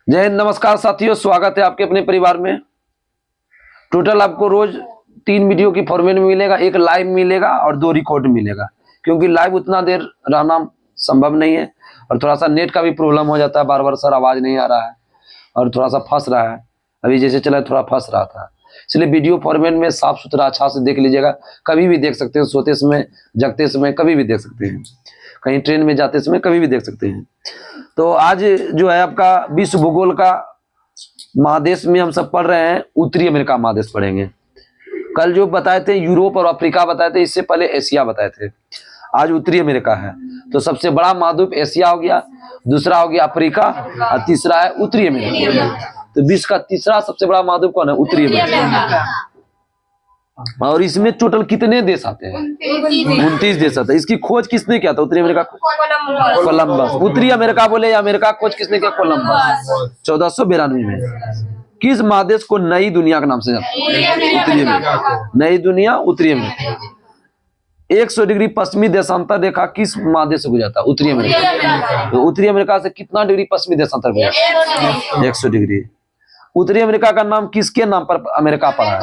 जय हिंद, नमस्कार साथियों, स्वागत है आपके अपने परिवार में। टोटल आपको रोज 3 वीडियो की फॉर्मेट में मिलेगा, एक लाइव मिलेगा और 2 रिकॉर्ड मिलेगा, क्योंकि लाइव उतना देर रहना संभव नहीं है और थोड़ा सा नेट का भी प्रॉब्लम हो जाता है, बार बार सर आवाज नहीं आ रहा है और थोड़ा सा फंस रहा है। अभी जैसे चला थोड़ा फंस रहा था, इसलिए वीडियो फॉर्मेट में साफ सुथरा अच्छा से देख लीजिएगा। कभी भी देख सकते हैं, सोते समय, जगते समय, कभी भी देख सकते हैं, कहीं ट्रेन में जाते समय कभी भी देख सकते हैं। तो आज जो है आपका विश्व भूगोल का महादेश में हम सब पढ़ रहे हैं, उत्तरी अमेरिका महादेश पढ़ेंगे। कल जो बताए थे यूरोप और अफ्रीका बताए थे, इससे पहले एशिया बताए थे। आज उत्तरी अमेरिका है, तो सबसे बड़ा महाद्वीप एशिया हो गया, दूसरा हो गया अफ्रीका और तीसरा है उत्तरी अमेरिका। तो विश्व का तीसरा सबसे बड़ा महाद्वीप कौन है? उत्तरी अमेरिका। और इसमें टोटल कितने देश आते हैं? 29 देश आते हैं। इसकी खोज किसने किया था? उत्तरी अमेरिका, कोलंबस। उत्तरी अमेरिका बोले या अमेरिका, खोज किसने किया? कोलंबस। 1492 में। किस महादेश को नई दुनिया के नाम से जाता है? उत्तरी अमेरिका। नई दुनिया, उत्तरी अमेरिका। 100 डिग्री पश्चिमी देशांतर रेखा किस महादेश से गुजरता है? उत्तरी अमेरिका। तो उत्तरी अमेरिका से कितना डिग्री पश्चिमी देशांतर गुजरता है? 100 डिग्री। उत्तरी अमेरिका का नाम किसके नाम पर अमेरिका पड़ा है?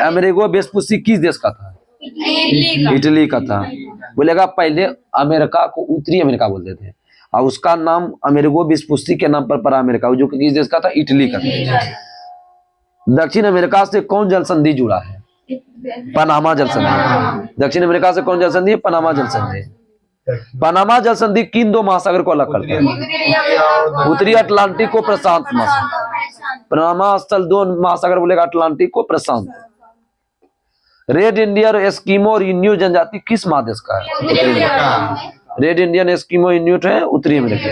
अमेरिगो वेस्पुसी किस देश का था? इटली का था। बोलेगा पहले अमेरिका को उत्तरी अमेरिका बोलते थे और उसका नाम अमेरिगो वेस्पुसी के नाम पर पड़ा अमेरिका, जो किस देश का था? इटली का था। दक्षिण अमेरिका से कौन जल संधि जुड़ा है? पनामा जल संधि। दक्षिण अमेरिका से कौन जल संधि है? पनामा जल संधि। पनामा जल संधि किन 2 महासागर को अलग करता है? उत्तरी अटलांटिक को प्रशांत महासागर। पनामा स्थल 2 महासागर बोलेगा, अटलांटिक को प्रशांत। रेड इंडियन एस्किमो और इन्यू जनजाति किस महादेश का है? रेड इंडियन एस्किमो इन्यूट है उत्तरी अमेरिका।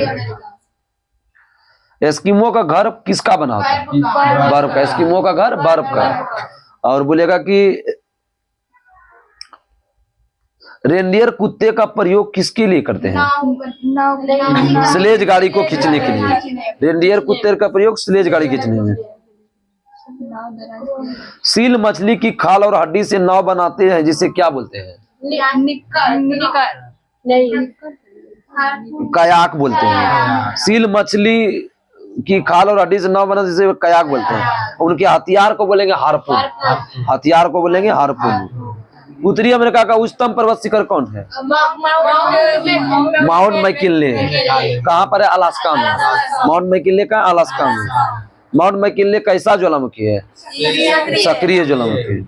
एस्किमो का घर किसका बना होता है? बर्फ का। एस्किमो का घर बर्फ का। और बोलेगा कि रेंडियर कुत्ते का प्रयोग किसके लिए करते हैं? स्लेज गाड़ी को खींचने के लिए। रेंडियर कुत्ते का प्रयोग स्लेज गाड़ी खींचने में। सील मछली की खाल और हड्डी से नाव बनाते हैं, जिसे क्या बोलते हैं? कयाक बोलते हैं। सील मछली की खाल और हड्डी से नाव बनाते हैं, जिसे कयाक बोलते हैं। उनके हथियार को बोलेंगे हार्पून। हथियार को बोलेंगे हार्पून। उत्तरी अमेरिका का उच्चतम पर्वत शिखर कौन है? Mount McKinley. कहाँ पर है? अलास्का में। माउंट मैकिनले का अलास्का में। माउंट मैकिनले कैसा ज्वालामुखी है? सक्रिय ज्वालामुखी।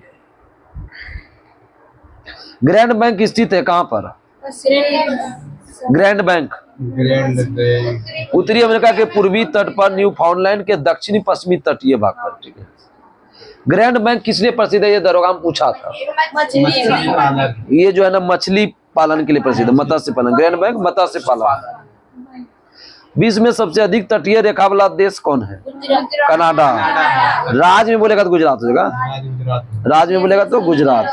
ग्रैंड बैंक स्थित है कहाँ पर? Grand bank. उत्तरी अमेरिका के पूर्वी तट पर, न्यूफाउंडलैंड के दक्षिणी पश्चिमी तटीय भाग पर। ठीक है। ग्रैंड बैंक किसलिए प्रसिद्ध है? ये दरोगा में पूछा था। ये जो है ना मछली पालन के लिए प्रसिद्ध है, मत्स्य पालन। ग्रैंड बैंक मत्स्य पालन। विश्व में सबसे अधिक तटीय रेखा वाला देश कौन है? कनाडा। राज्य में बोलेगा तो गुजरात हो जाएगा। राज्य में बोलेगा तो गुजरात।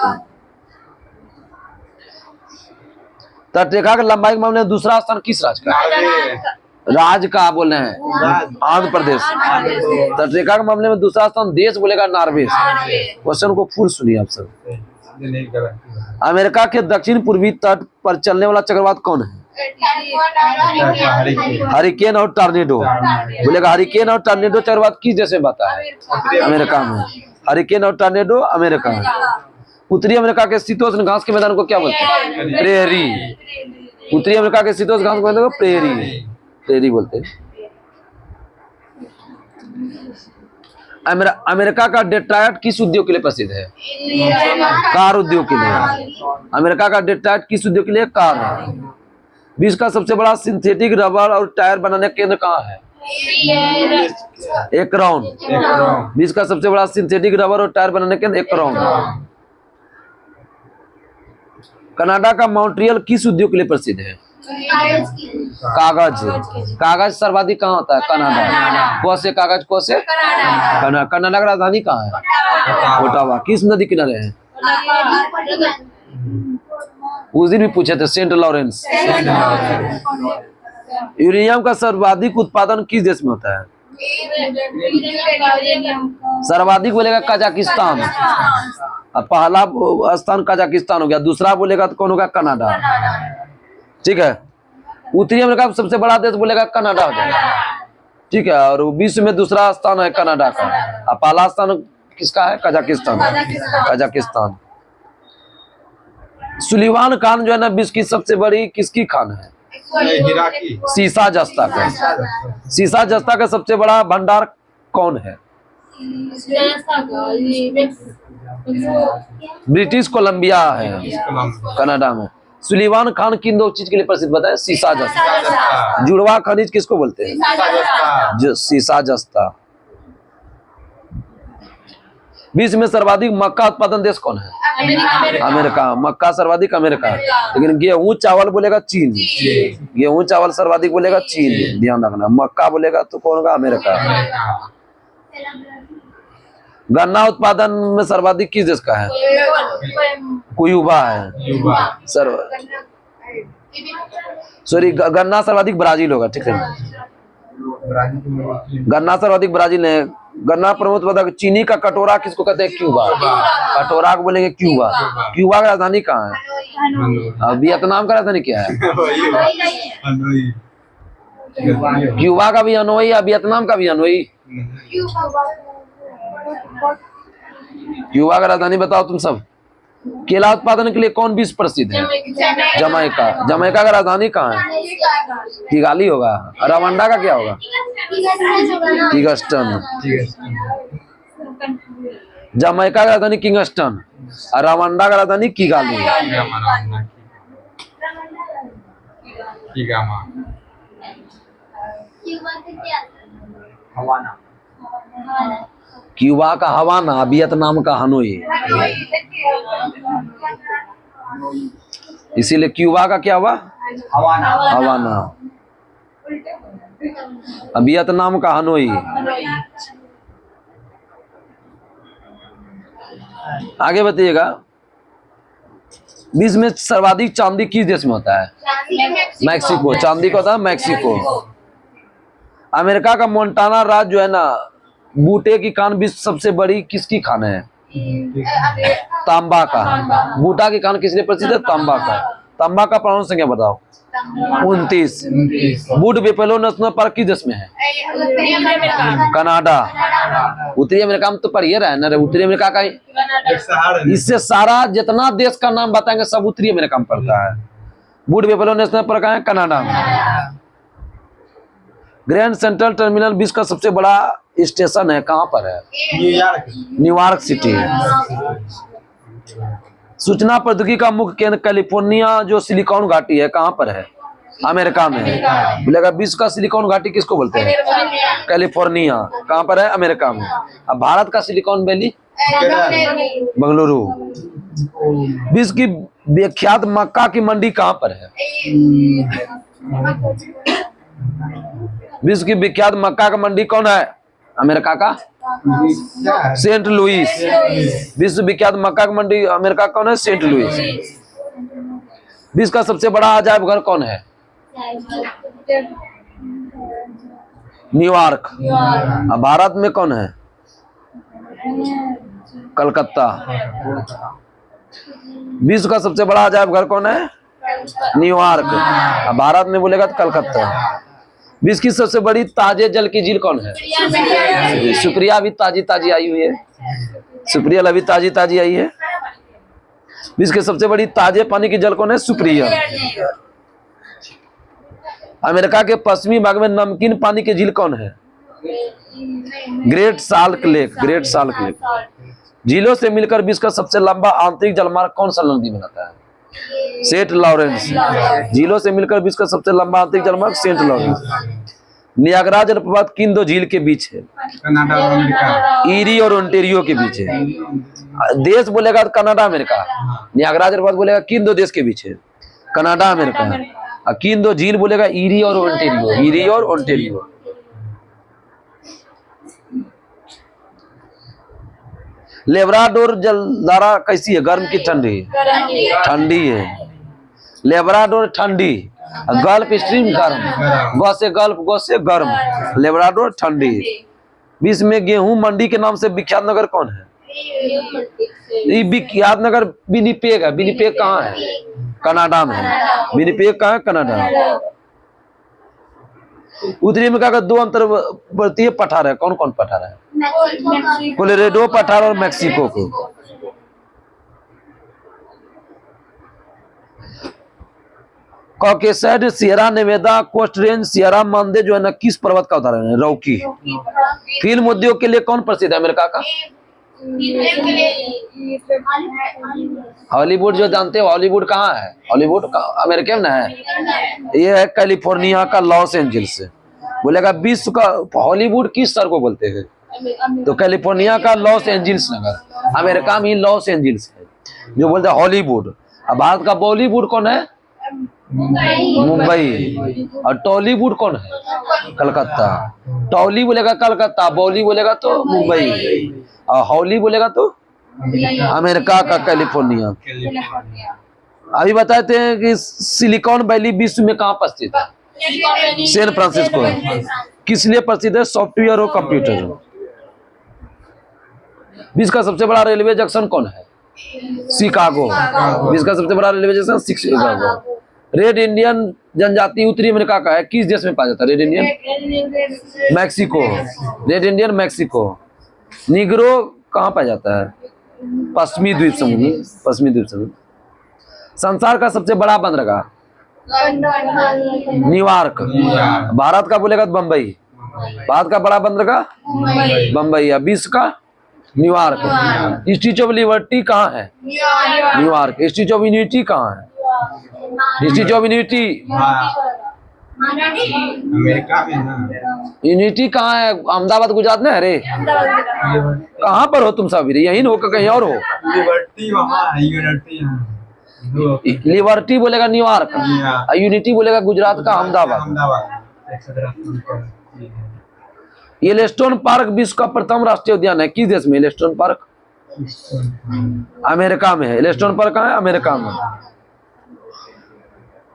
तटरेखा की लंबाई के मामले में दूसरा स्थान किस राज्य का है? राज्य का बोले हैं आंध्र प्रदेश। तटरेखा के मामले में दूसरा स्थान देश बोलेगा नॉर्वे। क्वेश्चन को फुल सुनिए आप सब। अमेरिका के दक्षिण पूर्वी तट पर चलने वाला चक्रवात कौन है? हरिकेन और टॉर्नेडो। बोलेगा हरिकेन और टॉर्नेडो चक्रवात किस देश में बता है? अमेरिका में। हरिकेन और टॉर्नेडो अमेरिका में। उत्तरी अमेरिका के शीतोष्ण घास के मैदान को क्या बोलते हैं? प्रेरी। उत्तरी अमेरिका के शीतोष्ण घास के मैदान को प्रेरी, प्रेरी बोलते हैं। अमेरिका का डेट्रॉयट किस उद्योग के लिए प्रसिद्ध है? कार उद्योग के लिए। अमेरिका का डेट्रॉयट किस उद्योग के लिए? कार। विश्व का सबसे बड़ा सिंथेटिक रबर और टायर बनाने का केंद्र कहाँ है? एकरॉन। विश्व का सबसे बड़ा सिंथेटिक रबर और टायर बनाने का केंद्र एकरॉन। कनाडा का मॉन्ट्रियल किस उद्योग के लिए प्रसिद्ध है? कागज। कागज सर्वाधिक कहाँ होता है? कनाडा। कौन से कागज? कौन से? कनाडा का राजधानी कहाँ है? ओटावा। किस नदी किनारे है? उस दिन भी पूछे थे, सेंट लॉरेंस। यूरेनियम का सर्वाधिक उत्पादन किस देश में होता है? सर्वाधिक बोलेगा कजाकिस्तान। पहला स्थान कजाकिस्तान हो गया, दूसरा बोलेगा तो कौन होगा? कनाडा। ठीक है। उत्तरी अमेरिका का सबसे बड़ा देश बोलेगा कनाडा हो जाएगा। ठीक है। और विश्व में दूसरा स्थान है कनाडा का, और पहला स्थान किसका है? कजाकिस्तान। कजाकिस्तान। सुलेमान खान जो है ना, विश्व की सबसे बड़ी किसकी खान है? सीसा जस्ता का। सीसा जस्ता का सबसे बड़ा भंडार कौन है? ब्रिटिश कोलंबिया है कनाडा में। सुलेमान खान किन दो चीज के लिए प्रसिद्ध बताए? सीसा जस्ता। जुड़वा खनिज किसको बोलते हैं? जो सीसा जस्ता। विश्व में सर्वाधिक मक्का उत्पादन देश कौन है? अमेरिका। मक्का सर्वाधिक अमेरिका। लेकिन गेहूं चावल बोलेगा चीन। गेहूं चावल सर्वाधिक बोलेगा चीन, ध्यान रखना। मक्का बोलेगा तो कौन होगा? अमेरिका। गन्ना उत्पादन में सर्वाधिक किस देश का है? क्यूबा है सॉरी, गन्ना सर्वाधिक ब्राजील होगा, ठीक है। गन्ना सर्वाधिक ब्राजील है। गन्ना प्रमुख उत्पादक। चीनी का कटोरा किसको कहते हैं? क्यूबा। कटोरा को बोलेंगे क्यूबा। क्यूबा का राजधानी कहाँ है? वियतनाम का राजधानी क्या है? क्यूबा का भी हनोई या वियतनाम का भी हनोई? क्यूबा का राजधानी बताओ तुम सब। केला उत्पादन के लिए कौन विश्व प्रसिद्ध है? जमैका। जमैका का राजधानी कहाँ है? किगाली होगा। रवांडा का क्या होगा? किंगस्टन। जमैका का राजधानी किंगस्टन और रवांडा का राजधानी किगाली। क्यूबा का हवाना, वियतनाम का हनोई। इसीलिए क्यूबा का क्या हुआ? हवाना। वियतनाम का हनोई। आगे बताइएगा। विश्व में सर्वाधिक चांदी किस देश में होता है? मैक्सिको। चांदी का होता है मैक्सिको। अमेरिका का मोंटाना राज्य जो है ना, बूटे की खान विश्व सबसे बड़ी किसकी खान है? तांबा का। बूटा की खान किस लिए प्रसिद्ध है? तांबा का। तांबा का परमाणु संख्या बताओ। 29। बूट बेपेलो नेशनल पार्क किस देश में है? कनाडा। उत्तरी अमेरिका में तो पढ़िए रहे ना रे, उत्तरी अमेरिका का। इससे सारा जितना देश का नाम बताएंगे सब उत्तरी अमेरिका में पड़ता है। बूट बेपेलो नेशनल पार्क है कनाडा में। ग्रैंड सेंट्रल टर्मिनल विश्व का सबसे बड़ा स्टेशन है, कहाँ पर है? New York city. सूचना प्रौद्योगिकी का मुख्य केंद्र कैलिफोर्निया जो सिलिकॉन घाटी है, कहाँ पर है? अमेरिका में। बोलेगा विश्व का सिलिकॉन घाटी किसको बोलते हैं? कैलिफोर्निया। कहाँ पर है? अमेरिका में। अब भारत का सिलिकॉन वैली बेंगलुरु। विश्व की विख्यात मक्का की मंडी कहाँ पर है? विश्व की विख्यात मक्का का मंडी कौन है? अमेरिका का सेंट लुइस। विश्व विख्यात मक्का की मंडी अमेरिका कौन है? Saint Louis. विश्व का सबसे बड़ा अजायब घर कौन है? न्यूयॉर्क। भारत में कौन है? कलकत्ता। विश्व का सबसे बड़ा अजायब घर कौन है? न्यूयॉर्क। भारत में बोलेगा तो कलकत्ता। विश्व की सबसे बड़ी ताजे जल की झील कौन है? सुप्रिया अभी ताजी ताजी आई हुई है। सुप्रिया अभी ताजी ताजी आई है। विश्व की सबसे बड़ी ताजे पानी की जल कौन है? सुप्रिया। अमेरिका के पश्चिमी भाग में नमकीन पानी की झील कौन है? Great salt lake. Great salt lake. झीलों से मिलकर विश्व का सबसे लंबा आंतरिक जलमार्ग कौन सा नदी बनाता है? Saint Lawrence. झीलों से मिलकर विश्व का सबसे लंबा आंतरिक जलमार्ग सेंट लॉरेंस। नियाग्रा जलप्रपात किन दो झील के बीच है? ईरी और ओंटेरियो के बीच है। देश बोलेगा तो कनाडा अमेरिका। नियाग्रा जलप्रपात बोलेगा किन दो देश के बीच है? Canada America. और किन दो झील बोलेगा? ईरी और ओंटेरियो। ईरी और ओंटेरियो। लेब्राडोर जलधारा कैसी है? गर्म की ठंडी? ठंडी है। लेब्राडोर ठंडी, गल्फ स्ट्रीम गर्म। गौ से गल्फ, गौ से गर्म। लेब्राडोर ठंडी। विश्व में गेहूं मंडी के नाम से विख्यात नगर कौन है? ये विख्यात नगर विनिपेग है। विनिपेग कहाँ है? कनाडा में। विनिपेग कहाँ है? कनाडा। उत्तरी अमेरिका का दो अंतर्वर्तीय पठार है, कौन कौन पठार है? कोलोराडो पठार और मैक्सिको को। Caucasus, Sierra Nevada, Coast Range, Sierra Madre जो है ना किस पर्वत का उदाहरण है? रॉकी। फिल्म उद्योग के लिए कौन प्रसिद्ध है अमेरिका का? हॉलीवुड जो जानते हो, हॉलीवुड कहाँ है? हॉलीवुड अमेरिका में ना है, ये है कैलिफोर्निया का लॉस एंजल्स से। बोलेगा विश्व का हॉलीवुड किस शहर को बोलते हैं? तो कैलिफोर्निया का लॉस एंजल्स नगर, अमेरिका में लॉस एंजल्स है जो बोलते हैं हॉलीवुड। अब भारत का बॉलीवुड कौन है? मुंबई। और टॉलीवुड कौन है? कलकत्ता। टॉली बोलेगा कलकत्ता, बॉली बोलेगा तो मुंबई, और हॉली बोलेगा तो अमेरिका का कैलिफोर्निया। अभी बताते हैं कि सिलिकॉन वैली विश्व में कहाँ स्थित है? San Francisco. किस लिए प्रसिद्ध है? सॉफ्टवेयर और कंप्यूटर। विश्व का सबसे बड़ा रेलवे जंक्शन कौन है? शिकागो। विश्व का सबसे बड़ा railway junction Chicago. Red Indian जनजाति उत्तरी अमेरिका का है, किस देश में पाया जाता है? Red Indian Mexico. Red Indian Mexico. Negro कहाँ पाया जाता है? पश्चिमी द्वीप समूह। पश्चिमी द्वीप समूह। संसार का सबसे बड़ा बंदरगाह? न्यूयॉर्क। भारत का बोलेगा तो बम्बई। भारत का बड़ा बंदरगाह बम्बई। विश्व का न्यूयॉर्क। स्टैच्यू ऑफ लिबर्टी कहाँ है? न्यूयॉर्क। स्टैच्यू ऑफ यूनिटी कहाँ है? स्टैच्यू ऑफ यूनिटी अमेरिका में ना। यूनिटी कहाँ है? अहमदाबाद गुजरात में है रे। कहाँ पर हो तुम सब? यही हो कहीं और हो? लिबर्टी वहाँ है, यूनिटी यहाँ। लिबर्टी बोलेगा न्यूयॉर्क, यूनिटी बोलेगा गुजरात का अहमदाबाद। येलोस्टोन पार्क विश्व का प्रथम राष्ट्रीय उद्यान है, किस देश में? येलोस्टोन पार्क अमेरिका में है। येलोस्टोन पार्क कहाँ है? अमेरिका में।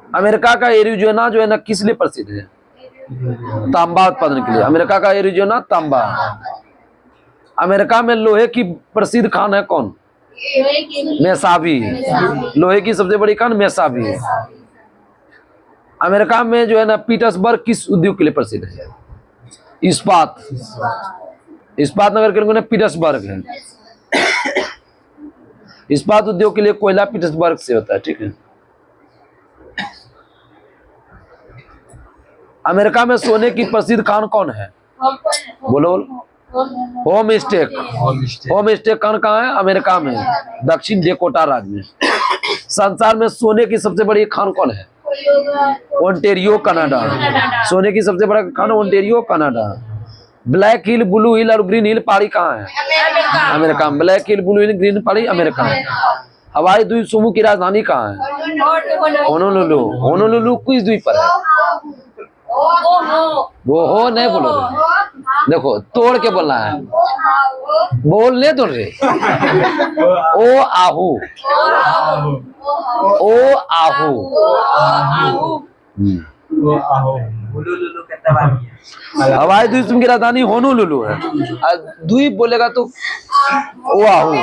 अमेरिका का एरिज़ोना जो है ना किस लिए प्रसिद्ध है? तांबा उत्पादन के लिए। अमेरिका का एरिज़ोना तांबा। अमेरिका में लोहे की प्रसिद्ध खान है कौन? मेसाबी। लोहे की सबसे बड़ी खान मेसाबी है। अमेरिका में जो है ना पीटर्सबर्ग किस उद्योग के लिए प्रसिद्ध है? इस्पात। इस्पात नगर के पीटर्सबर्ग है। इस्पात उद्योग के लिए कोयला पीटर्सबर्ग से होता है, ठीक है। अमेरिका में सोने की प्रसिद्ध खान कौन है? बोलो। Homestake. होम स्टेक खान कहाँ है? अमेरिका में, दक्षिण डेकोटा राज्य में। संसार में सोने की सबसे बड़ी खान कौन है? Ontario Canada. सोने की सबसे बड़ा खान ओंटेरियो कनाडा। ब्लैक हिल, ब्लू हिल और ग्रीन हिल पहाड़ी कहाँ है? अमेरिका में। ब्लैक हिल, ब्लू हिल, ग्रीन पहाड़ी अमेरिका में। हवाई द्वीप समूह की राजधानी कहाँ है? होनोलुलु। होनोलुलु किस द्वीप पर है? वो हो नहीं बोलोगे, देखो तोड़ के बोलना है, बोलने दो रे। ओ आहू। ओ आहू। हवाई द्वीप की राजधानी होनोलुलु है। द्वीप बोलेगा तो ओ आहू।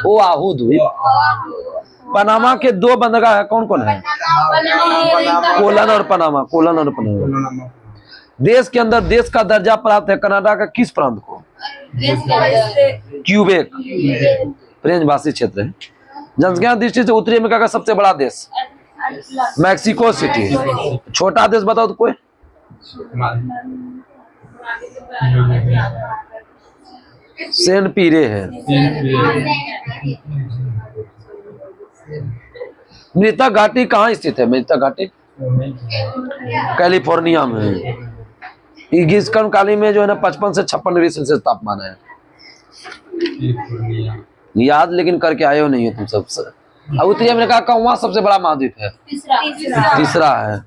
ओ आहू द्वीप। पनामा के दो बंदरगाह है, कौन कौन है? कोलन और पनामा। कोलन और पनामा। देश के अंदर देश का दर्जा प्राप्त है कनाडा का किस प्रांत को? क्यूबेक। फ्रेंच भाषी क्षेत्र है। जनसंख्या दृष्टि से उत्तरी अमेरिका का सबसे बड़ा देश? Mexico city. छोटा देश बताओ तो कोई? सेंट पीरे है। मृतक घाटी कहाँ स्थित है? मृतक घाटी कैलिफोर्निया में। ग्रीष्म कालीन में जो है ना 55 से 56 डिग्री सेल्सियस तापमान है। याद लेकिन करके आए हो नहीं हो तुम सब। अब उत्तरी अमेरिका का वहाँ सबसे बड़ा महाद्वीप है? तीसरा है।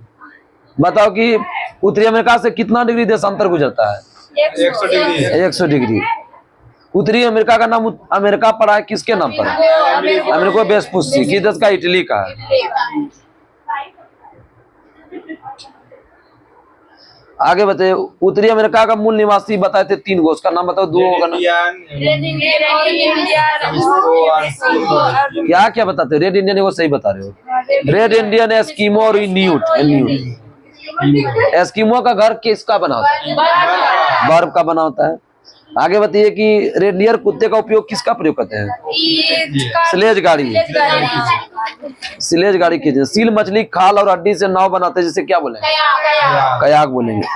बताओ कि उत्तरी अमेरिका से कितना डिग्री देशांतर गुजरता है? 100 डिग्री। उत्तरी अमेरिका का नाम अमेरिका पड़ा है किसके नाम पर? अमेरिको वेस्पुसी। किस देश का? इटली का है। आगे बताइए। उत्तरी अमेरिका का मूल निवासी बताए थे 3 गो, उसका नाम बताओ। 2 होगा ना? क्या क्या बताते? रेड इंडियन वो सही बता रहे हो। रेड इंडियन, एस्किमो और इन्यूट। एस्किमो का घर किसका बना होता है? बर्फ का बना होता है। आगे बताइए कि रेडियर कुत्ते का उपयोग किसका प्रयोग करते हैं? स्लेज गाड़ी। स्लेज गाड़ी की सील मछली खाल और हड्डी से नाव बनाते हैं, जिसे क्या बोलेंगे? कयाक बोलेंगे।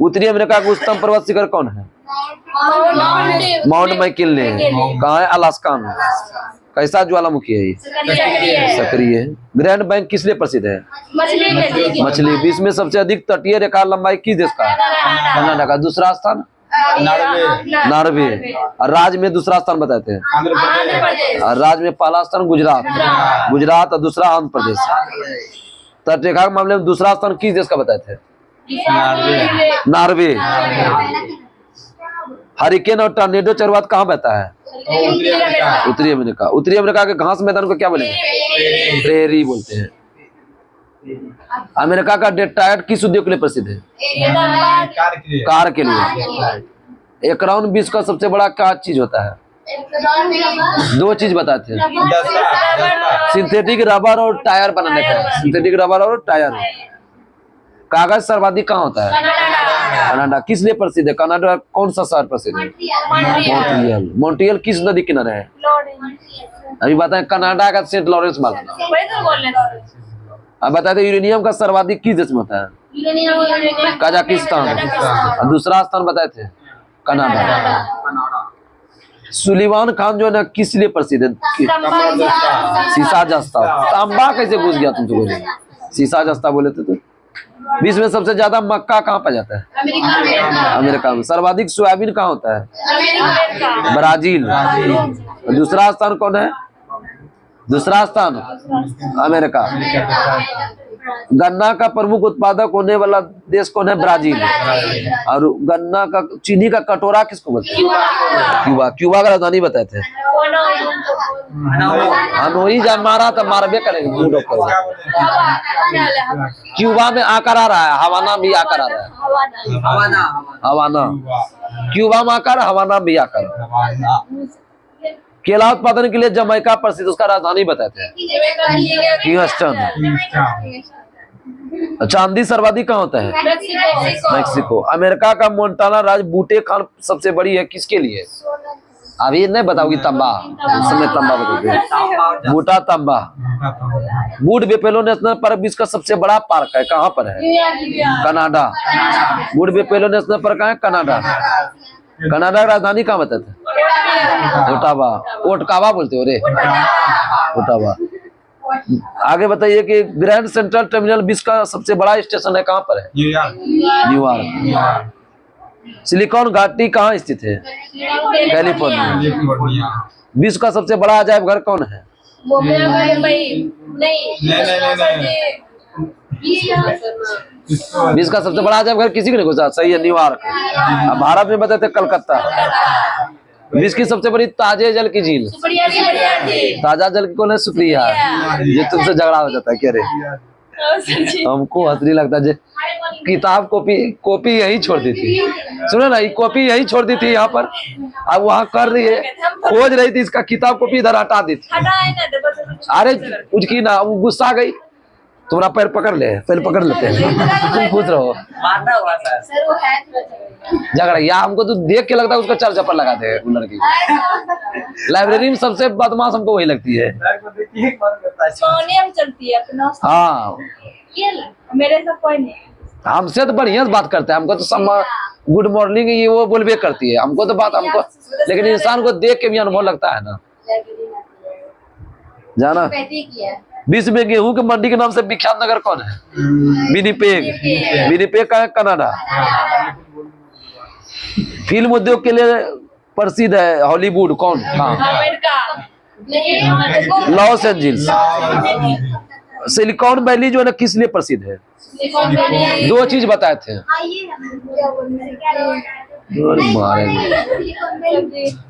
उत्तरी अमेरिका का उच्चतम पर्वत शिखर कौन है? Mount McKinley. कहाँ है? अलास्का में। कैसा ज्वालामुखी है ये? सक्रिय है। ग्रैंड बैंक किस लिए प्रसिद्ध है? मछली। विश्व में सबसे अधिक तटीय रेखा लंबाई किस देश का है? कनाडा का। दूसरा स्थान? नॉर्वे। और राज्य में दूसरा स्थान बताते हैं? और राज्य में पहला स्थान गुजरात और दूसरा आंध्र प्रदेश। तटरेखा के मामले में दूसरा स्थान किस देश का बताते हैं? नॉर्वे। हरिकेन और टॉर्नेडो चक्रवात कहाँ बहता है? उत्तरी अमेरिका। उत्तरी अमेरिका के घास मैदान को क्या बोलेंगे? प्रेरी बोलते हैं। अमेरिका का डेट्रॉयट किस उद्योग के लिए प्रसिद्ध है? कार के लिए। एक राउंड विश्व का सबसे बड़ा क्या चीज होता है? दो चीज बताते हैं। सिंथेटिक रबर और टायर बनाने का। सिंथेटिक रबर और टायर। कागज सर्वाधिक कहाँ होता है? कनाडा। किस लिए प्रसिद्ध है? कनाडा कौन सा शहर प्रसिद्ध है? मॉन्ट्रियल। मॉन्ट्रियल किस नदी किनारे है? अभी बताएं। कनाडा का सेंट लॉरेंस मालवा। अब बताते हैं यूरेनियम का सर्वाधिक किस देश में होता है? कजाकिस्तान। और दूसरा स्थान बताए थे? कनाडा। सुलेमान खान जो है ना किस लिए प्रसिद्ध है? शीशा जस्ता। तांबा कैसे घुस गया तुमसे? बोले शीशा जस्ता बोले थे तो। विश्व में सबसे ज्यादा मक्का कहाँ पाया जाता है? अमेरिका में। सर्वाधिक सोयाबीन कहाँ होता है? ब्राजील। दूसरा स्थान कौन है? दूसरा स्थान अमेरिका। गन्ना का प्रमुख उत्पादक होने वाला देश कौन है? ब्राजील। और गन्ना का चीनी का कटोरा किसको बोलते हैं? क्यूबा। क्यूबा का राजधानी बताए थे? हनोई। जब मारा तो मारबे करेंगे। क्यूबा में आकर आ रहा है, हवाना भी आकर आ रहा है। हवाना। क्यूबा में आकर, हवाना भी आकर। केला उत्पादन के लिए जमैका प्रसिद्ध, उसका राजधानी बताते हैं? ह्यूस्टन। चांदी सर्वाधिक कहाँ होता है? मैक्सिको। अमेरिका का मोन्टाना राज्य बूटे खान सबसे बड़ी है, किसके लिए? अभी नहीं बताओगी। तंबा। उस समय तंबा बताते। बूटा तंबा। बूट बेपेलो नेशनल पार्क विश्व का सबसे बड़ा पार्क है, कहाँ पर है? कनाडा। बूट बेपेलो नेशनल पार्क कहाँ है? कनाडा। कनाडा की राजधानी कहाँ बताते हैं? ओटावा। ओटकावा बोलते हो रे? ओटावा। आगे बताइए कि ग्रैंड सेंट्रल टर्मिनल विश्व का सबसे बड़ा स्टेशन है, कहाँ पर है? न्यूयॉर्क। सिलिकॉन घाटी कहाँ स्थित है? कैलिफोर्निया। विश्व का सबसे बड़ा अजायब घर कौन है? विश्व का सबसे बड़ा अजायब घर किसी को नहीं घुसा? सही है, न्यूयॉर्क। भारत में बताते कलकत्ता। विश्व की सबसे बड़ी ताजे जल की झील? ताजा जल की कौन है? सुप्रिया। ये तुमसे झगड़ा हो जाता है क्या रे? हमको हंसने लगता है। किताब कॉपी यही छोड़ दी थी। सुनो ना, कॉपी यही छोड़ दी थी यहाँ पर। अब वहाँ कर रही है, खोज रही थी इसका किताब कॉपी, इधर हटा दी थी। अरे उसकी ना, वो गुस्सा गई। तुम्हारा पैर पकड़ ले, पैर पकड़ लेते हैं। तुम खुश रहो। झगड़ा या हमको तो देख के लगता है उसका चल चप्पल लगाते हैं लड़की। लाइब्रेरी में सबसे बदमाश हमको वही लगती है। हाँ, मेरे से कोई नहीं। हमसे तो बढ़िया बात करते हैं। हमको तो सब गुड मॉर्निंग ये वो बोलबे करती है। हमको तो बात हमको, लेकिन इंसान को देख के भी अनुभव लगता है ना। जाना विश्व में गेहूं के मंडी के नाम से विख्यात नगर कौन है? विनिपेग। विनिपेग का है कनाडा। फिल्म उद्योग के लिए प्रसिद्ध है हॉलीवुड कौन? Los Angeles. सिलिकॉन वैली जो है ना किस लिए प्रसिद्ध है? दो चीज बताए थे।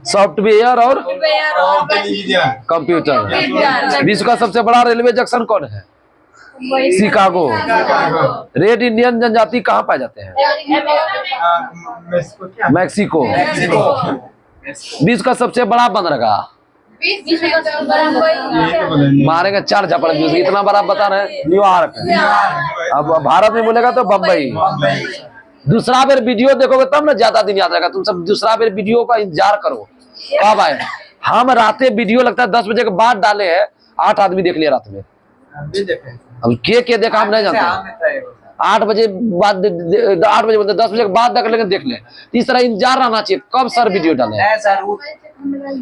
सॉफ्टवेयर और कंप्यूटर। विश्व का सबसे बड़ा रेलवे जंक्शन कौन है? शिकागो। रेड इंडियन जनजाति कहाँ पाए जाते हैं? मैक्सिको। विश्व का सबसे बड़ा बंदरगाह? यही तो बोलेंगे। मारेंगे 4 झपड़ जूस। इतना बड़ा बता रहे हैं न्यूयॉर्क है। अब भारत में बोलेगा तो बम्बई। दूसरा बेर वीडियो देखोगे तब ना ज्यादा दिन याद रहेगा। तुम सब दूसरा बेर वीडियो का इंतजार करो कब आए। हम रातें वीडियो लगता है 10 बजे के बाद डाले हैं, 8 आदमी देख लिया रात में। अभी देखे अब के देखा हम नहीं जानते। 8 बजे बाद 8 बजे बोलते 10 बजे के बाद देख लेंगे, देख ले। इस तरह इंतजार रहना चाहिए कब सर वीडियो डाले।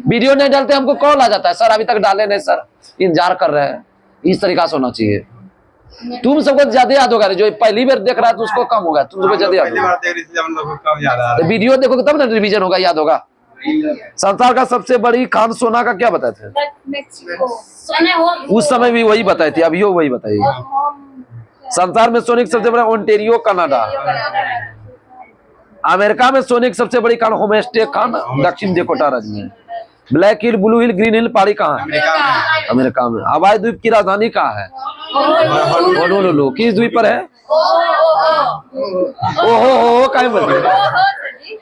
वीडियो नहीं डालते हमको कॉल आ जाता है, सर अभी तक डाले नहीं सर, इंतजार कर रहे हैं। इस तरीका से होना चाहिए। तुम सबको ज्यादा याद होगा, जो पहली बार देख रहा है तो उसको कम होगा, तुम सबको ज्यादा याद पहली होगा। बार देख रही थी, हम लोग को कब याद आ रहा तो वीडियो देखोगे तब ना रिवीजन होगा, याद होगा। संसार का सबसे बड़ी खान सोना का क्या बताए थे? मेक्सिको। उस समय भी वही बताए थे, अभी वही बताइए। संसार में सोने की सबसे बड़ा ओंटेरियो कनाडा। अमेरिका में सोने की सबसे बड़ी खान होमस्टे खान दक्षिण डेकोटा राज्य में। ब्लैक हिल, ब्लू हिल, ग्रीन हिल पहाड़ी कहाँ है? अमेरिका में। हवाई द्वीप की राजधानी कहाँ है? होनोलुलु। किस द्वीप पर है? ओहो कहीं बोलते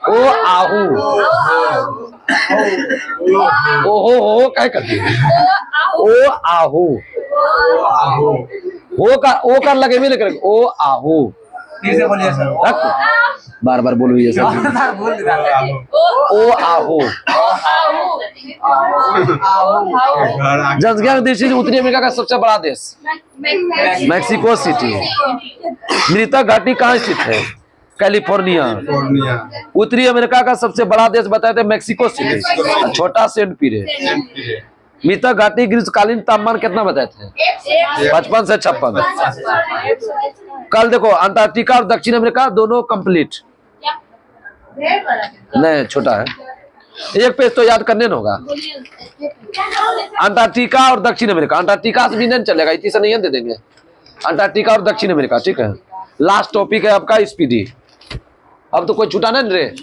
ओ आहू। ओहो कहीं करती है ओ आहू। ओ कर लगे भी नहीं करेंगे ओ आहू। कैसे बोलिए सर? बार बार बोलो ये सब। ओ आहू। जनसंख्या की दृष्टि से उत्तरी अमेरिका का सबसे बड़ा देश मैक्सिको सिटी। मृतक घाटी कहाँ स्थित है? कैलिफोर्निया। उत्तरी अमेरिका का सबसे बड़ा देश बताए थे मैक्सिको सिटी, छोटा सेंट पीरे। मृतक घाटी ग्रीष्मकालीन तापमान कितना बताए थे? 55 से 56। कल देखो अंटार्कटिका और दक्षिण अमेरिका दोनों कंप्लीट नहीं, छोटा है। एक पेज तो याद करने न होगा। अंटार्कटिका और दक्षिण अमेरिका। अंटार्कटिका से भी नहीं चलेगा, इतनी से नहीं दे देंगे। अंटार्कटिका और दक्षिण अमेरिका, ठीक है। लास्ट टॉपिक है आपका स्पीडी। अब तो कोई छूटा नहीं रे।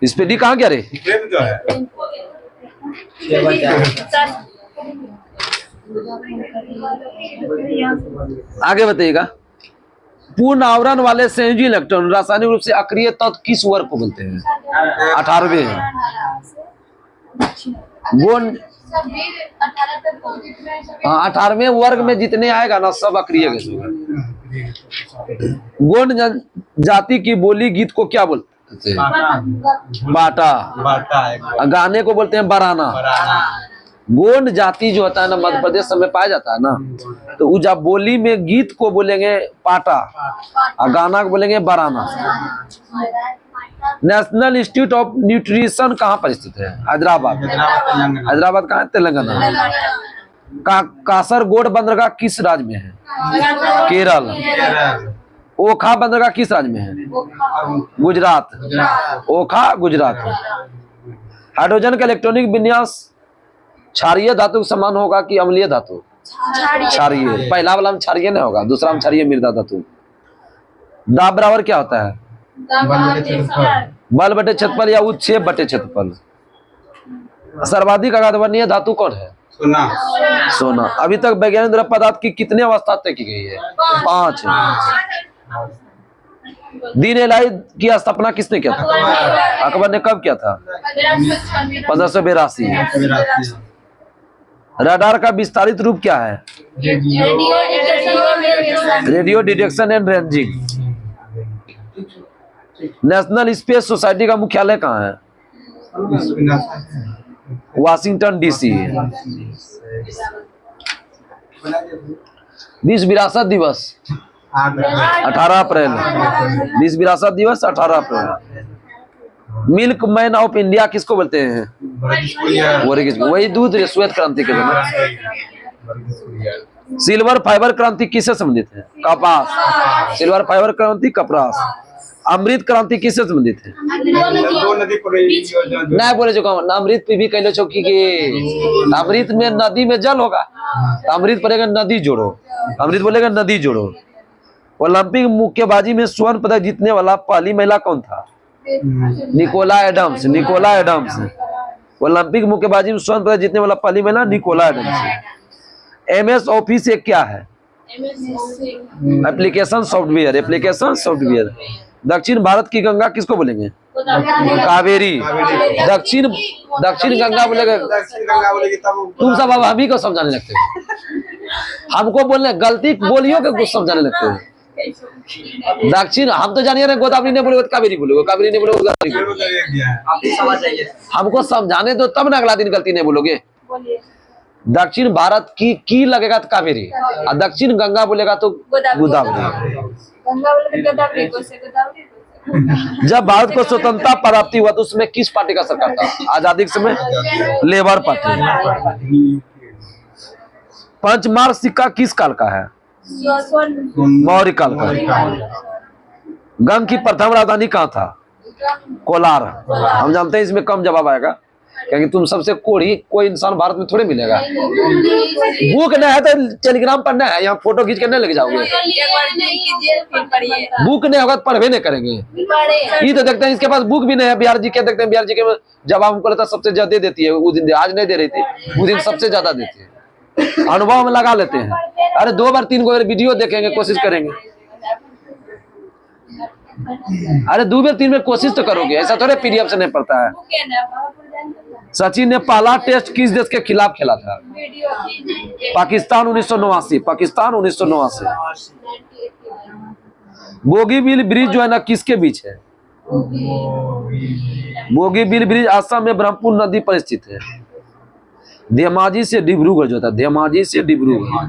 स्पीडी कहाँ गया रे? आगे बताइएगा। पूर्ण आवरण वाले संयोजी इलेक्ट्रॉन रासायनिक रूप से अक्रिय तत्व किस वर्ग को बोलते हैं? 18वें। गोंड 18वें वर्ग में जितने आएगा ना सब अक्रिय गैस होगा। गोंड जाति की बोली गीत को क्या बोलते हैं? बाटा। गाने को बोलते हैं बराना। गोंड जाति जो होता है ना मध्य प्रदेश में पाया जाता है ना, तो वो जब बोली में गीत को बोलेंगे पाटा और गाना को बोलेंगे बराना। नेशनल इंस्टीट्यूट ऑफ न्यूट्रिशन कहाँ पर स्थित है? हैदराबाद। हैदराबाद कहाँ है? तेलंगाना। कासरगोड बंदरगाह किस राज्य में है? केरल। ओखा बंदरगाह किस राज्य में है? गुजरात। ओखा गुजरात। हाइड्रोजन का इलेक्ट्रॉनिक विन्यास क्षारीय धातु के समान होगा कि अम्लीय धातु? क्षारीय। पहला वाला में क्षारीय नहीं होगा, दूसरा में क्षारीय मृदा धातु। दाब बराबर क्या होता है? बल बटे क्षेत्रफल या उच्छेद बटे क्षेत्रफल। सर्वाधिक आघातवर्णीय धातु कौन है? सोना। अभी तक वैज्ञानिक द्वारा पदार्थ की कितनी अवस्था तय की गई है? 5। दीन इलाही की स्थापना किसने किया था? अकबर ने कब किया था? 1582। रडार का विस्तारित रूप क्या है? Radio detection and ranging. National space society का मुख्यालय कहाँ है? Washington DC. विश्व विरासत दिवस 18 अप्रैल। विश्व विरासत दिवस 18 अप्रैल। मिल्क मैन ऑफ इंडिया किसको बोलते हैं? वही दूध श्वेत क्रांति के लिए। सिल्वर फाइबर क्रांति किससे संबंधित है? कपास। सिल्वर फाइबर क्रांति कपास। अमृत क्रांति किससे संबंधित है? नहीं बोले जो अमृत पे भी कहलो चौकी के अमृत में नदी में जल होगा तो अमृत पड़ेगा नदी जोड़ो। अमृत बोलेगा नदी जोड़ो। ओलंपिक मुक्केबाजी में स्वर्ण पदक जीतने वाला पहली महिला कौन था? Nicola Adams. Nicola Adams. Olympic मुक्केबाजी में स्वर्ण पदक जीतने वाला पहली महिला निकोला एडम्स। MS ऑफिस एक क्या है? Application software. Application software. दक्षिण भारत की गंगा किसको बोलेंगे? कावेरी। दक्षिण दक्षिण गंगा बोलेगा। दक्षिण गंगा बोलेगी तब तुम सब अब हम ही को समझाने लगते हो, हमको बोलने गलती बोलियो के कुछ समझाने लगते हो। दक्षिण हम तो जानिए ना, गोदावरी नहीं बोले कावेरी बोलोगे, कावेरी नहीं बोलोगे गोदावरी बोलोगे। हमको समझाने दो तब ना अगला दिन गलती नहीं बोलोगे। बोलिए। दक्षिण भारत की लगेगा तो कावेरी, और दक्षिण गंगा बोलेगा तो गोदावरी। गंगा बोले तो गोदावरी को से गोदावरी को से। जब भारत को स्वतंत्रता प्राप्ति हुआ तो उसमें किस पार्टी का सरकार था आजादी के समय? Labour party. पंचमार्क सिक्का किस काल का है? स्वर्ण मौर्य काल का। गंग की प्रथम राजधानी कहाँ था? कोलार। हम जानते हैं इसमें कम जवाब आएगा, क्योंकि तुम सबसे कोई इंसान भारत में थोड़े मिलेगा। बुक नहीं है तो टेलीग्राम पढ़ना है, यहाँ फोटो खींच कर नहीं लेके जाओगे। बुक नहीं होगा तो पढ़वे नहीं करेंगे। ये तो देखते हैं इसके पास बुक भी नहीं है। बिहार जी के देखते हैं, बिहार जी के जवाब हमको लगता है सबसे ज्यादा देती है। उस दिन आज नहीं दे रही थी, उस दिन सबसे ज्यादा देती है। अनुभव में लगा लेते हैं। अरे 2 बार 3 बार वीडियो देखेंगे, कोशिश करेंगे। अरे 2 बार 3 बार कोशिश तो करोगे, ऐसा थोड़े पीडीएफ से नहीं पड़ता है। सचिन ने पहला टेस्ट किस देश के खिलाफ खेला था? पाकिस्तान 1989। पाकिस्तान 1989। बोगीबील ब्रिज जो है ना किसके बीच है? बोगीबील ब्रिज असम में ब्रह्मपुत्र नदी पर स्थित है। धेमाजी से डिब्रूगढ़ जो था, धेमाजी से डिब्रूगढ़।